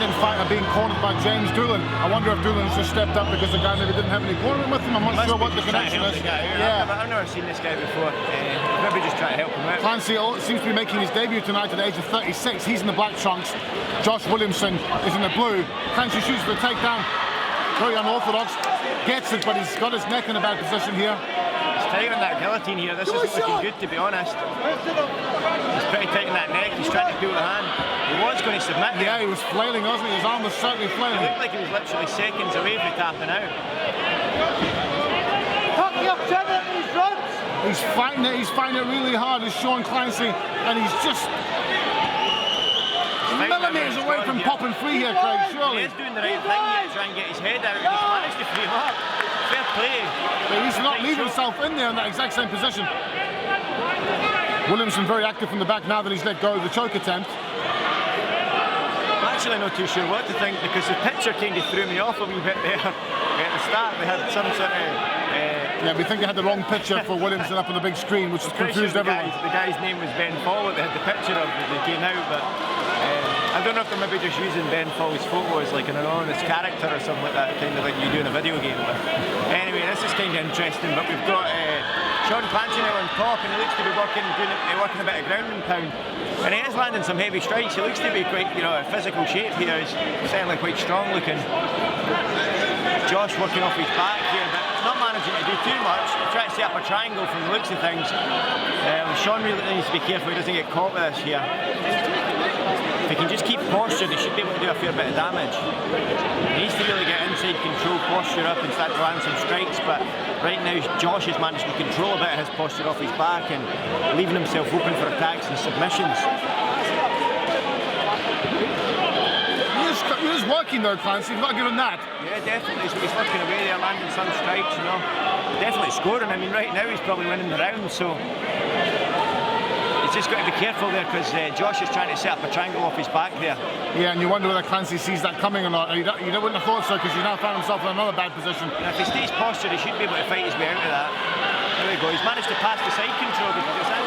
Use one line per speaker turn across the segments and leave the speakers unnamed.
independent fighter being cornered by James Doolan. I wonder if Doolan's just stepped up because the guy maybe didn't have any cornering with him. I'm not sure what the connection is.
Yeah. I've never seen this guy before. Maybe just try to help him out.
Clancy seems to be making his debut tonight at the age of 36. He's in the black trunks. Josh Williamson is in the blue. Clancy shoots for the takedown. Very unorthodox. Gets it, but he's got his neck in a bad position here.
He's tight on that guillotine here. This isn't looking good, to be honest. He's pretty tight on that neck. He's trying to pull the hand. He was going to submit.
Yeah, he was flailing, wasn't he? His arm was certainly flailing.
It looked like he was literally seconds away from tapping out.
He's fighting it. He's fighting it really hard. Is Sean Clancy, and he's just millimeters away from popping free here, Craig. Surely.
He is doing the right thing here to try and get his head out. He's managed to free him up. Fair play.
But he's not leaving himself in there in that exact same position. Williamson very active from the back now that he's let go of the choke attempt.
I'm actually not too sure what to think because the picture kind of threw me off a wee bit there. At the start, they had some sort of.
Yeah, we think they had the wrong picture for Williamson up on the big screen, which has confused everyone.
The guy's name was Ben Fall. They had the picture of it that came out, but I don't know if they're maybe just using Ben Fall's photo as like an anonymous character or something like that, kind of like you do in a video game. But anyway, this is kind of interesting. But we've got Sean Clancy now on top, and he looks to be working a bit of ground and pound. And he is landing some heavy strikes. He looks to be quite, a physical shape here. He's certainly quite strong looking. Josh working off his back here, but not managing to do too much. Trying to set up a triangle from the looks of things. Sean really needs to be careful he doesn't get caught with this here. If he can just keep posture, he should be able to do a fair bit of damage. He needs to really get inside control, posture up and start to land some strikes, but right now Josh has managed to control a bit of his posture off his back and leaving himself open for attacks and submissions.
He is working though, Clancy, you've got to give him that.
Yeah, definitely. He's working away there, landing some strikes, Definitely scoring. I mean, right now he's probably winning the round, so he's just got to be careful there because Josh is trying to set up a triangle off his back there. Yeah, and you wonder whether Clancy sees that coming or not. You wouldn't have thought so because he's now found himself in another bad position. And if he stays postured, he should be able to fight his way out of that. There we go. He's managed to pass the side control because that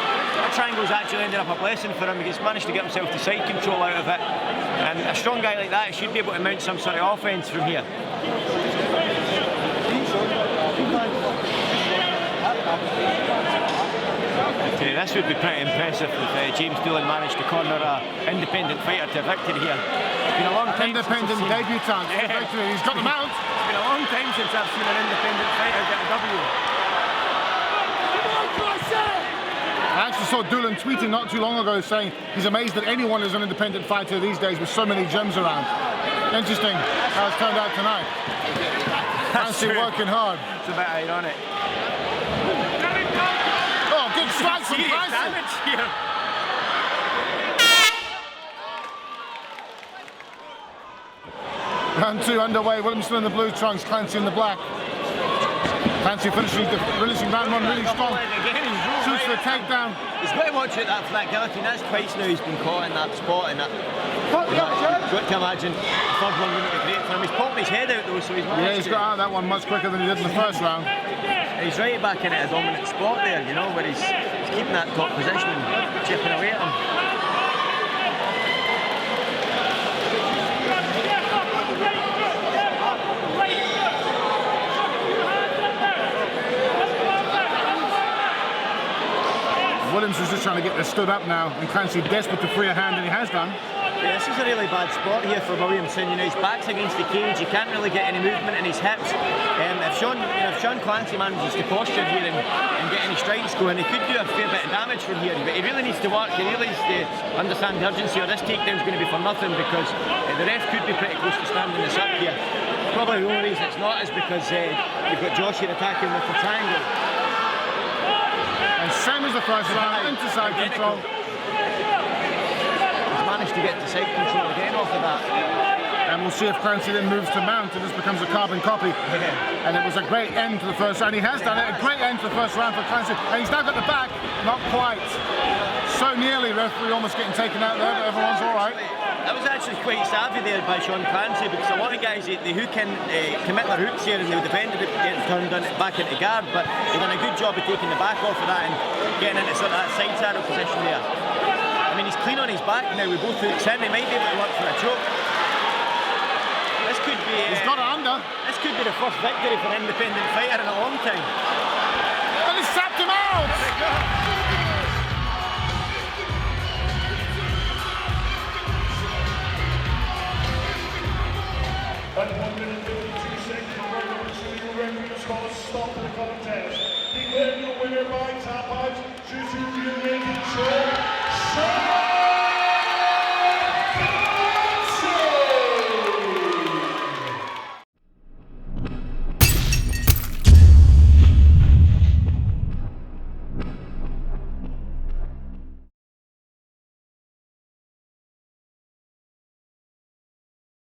triangle's actually ended up a blessing for him. He's managed to get himself the side control out of it. And a strong guy like that should be able to mount some sort of offense from here. Okay, this would be pretty impressive if James Doolan managed to corner an independent fighter to victory here. It's been a long time. Independent debutant. Yeah. He's got the mount. It's been a long time since I've seen an independent fighter get a W.
I actually saw Doolan tweeting not too long ago saying he's amazed that anyone is an independent fighter these days with so many gems around. Interesting how it's turned out tonight. Clancy working hard.
It's a bit ironic.
Oh, good strike from Clancy.
Damage here.
Round 2 underway. Williamson in the blue trunks, Clancy in the black. Clancy finishing round 1 really strong. Shoots for a takedown.
He's got to watch out that flat guillotine. That's twice now he's been caught in that spot. And that, got to imagine the third one wouldn't be great for him. He's popping his head out though, so he's managed.
Yeah, he's got out of that one much quicker than he did in the first round.
He's right back in at a dominant spot there, where he's keeping that top position and chipping away at him.
Williamson's just trying to get this stood up now, and Clancy desperate to free a hand, and he has done.
Yeah, this is a really bad spot here for Williamson. His back's against the cage. He can't really get any movement in his hips. If Sean Clancy manages to posture here and get any strikes going, he could do a fair bit of damage from here. But he really needs to work. He really needs to understand the urgency of this takedown is going to be for nothing because the ref could be pretty close to standing this up here. Probably the only reason it's not is because you've got Josh here attacking with the triangle.
And same as the first round, into side control.
He's managed to get to side control again off of that.
And we'll see if Clancy then moves to mount and this becomes a carbon copy. Yeah. And it was a great end to the first round. He has done it, a great end to the first round for Clancy. And he's now got the back, not quite. So nearly, referee almost getting taken out there, but everyone's all right.
That was actually quite savvy there by Sean Clancy because a lot of guys, they hook in, commit their hooks here and they'll defend it getting turned back into guard, but they've done a good job of taking the back off of that and getting into sort of that side saddle position there. I mean, he's clean on his back now with both hooks in. He might be able to work for a choke. be.
He's got it under.
This could be the first victory for an independent fighter in a long time.
And he's tapped him out.
There we go.
At 1 minute 52 seconds, the referee has got to stop the contest. Declaring the winner by tap out due to